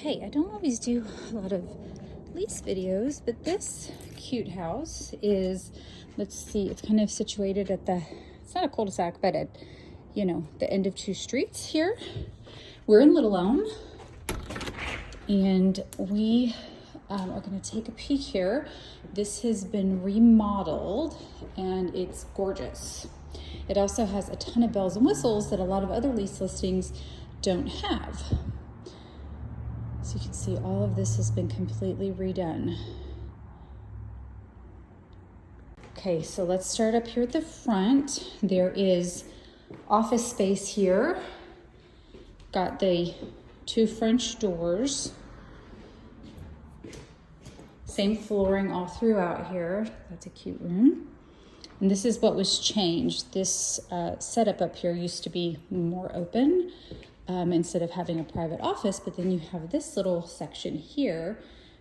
Okay, I don't always do a lot of lease videos, but this cute house is, let's see, it's kind of situated at the, it's not a cul-de-sac, but at, you know, the end of two streets here. We're in Little Elm, and we are going to take a peek here. This has been remodeled, and it's gorgeous. It also has a ton of bells and whistles that a lot of other lease listings don't have. So you can see all of this has been completely redone. Okay, so let's start up here at the front. There is office space here. Got the two French doors. Same flooring all throughout here. That's a cute room. And this is what was changed. This setup up here used to be more open instead of having a private office, but then you have this little section here,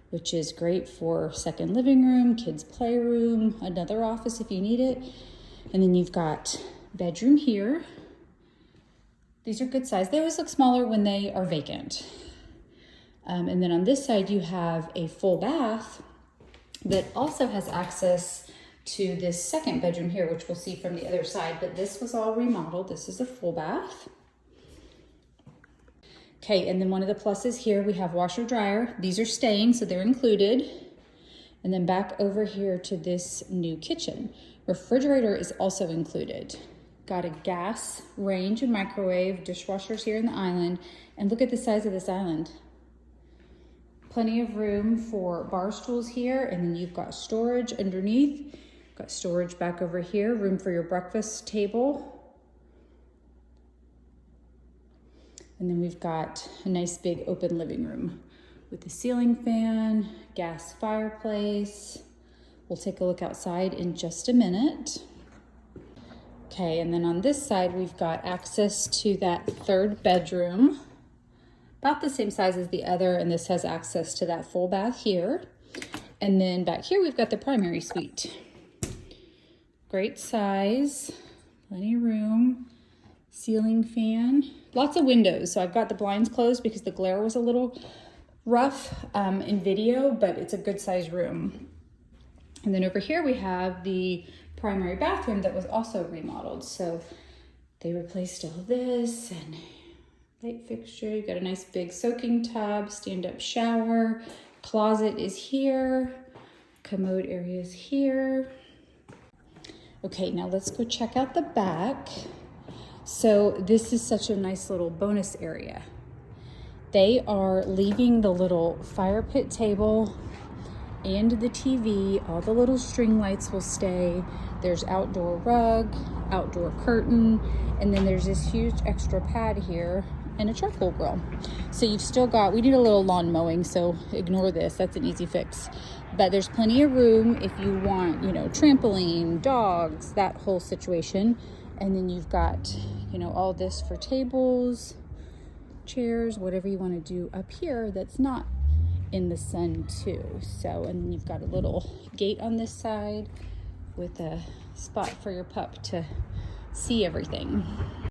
which is great for second living room, kids' playroom, another office if you need it. And then you've got bedroom here. These are good size. They always look smaller when they are vacant. And then on this side, you have a full bath that also has access to this second bedroom here, which we'll see from the other side, but this was all remodeled. This is a full bath. Okay, and then one of the pluses here, we have washer dryer. These are staying, so they're included. And then back over here to this new kitchen. Refrigerator is also included. Got a gas range and microwave, dishwashers here in the island. And look at the size of this island. Plenty of room for bar stools here, and then you've got storage underneath. Got storage back over here, room for your breakfast table. And then we've got a nice big open living room with the ceiling fan, gas fireplace. We'll take a look outside in just a minute. Okay, and then on this side, we've got access to that third bedroom, about the same size as the other, and this has access to that full bath here. And then back here, we've got the primary suite. Great size, plenty of room, ceiling fan, lots of windows. So I've got the blinds closed because the glare was a little rough in video, but it's a good size room. And then over here we have the primary bathroom that was also remodeled. So they replaced all this and light fixture. You've got a nice big soaking tub, stand-up shower, closet is here, commode area is here. Okay, now let's go check out the back. So this is such a nice little bonus area. They are leaving the little fire pit table and the TV. All the little string lights will stay. There's outdoor rug, outdoor curtain, and then there's this huge extra pad here and a charcoal grill. So you've still got, we need a little lawn mowing, so ignore this, that's an easy fix. But there's plenty of room if you want, you know, trampoline, dogs, that whole situation. And then you've got, you know, all this for tables, chairs, whatever you want to do up here that's not in the sun too. So, and you've got a little gate on this side with a spot for your pup to see everything.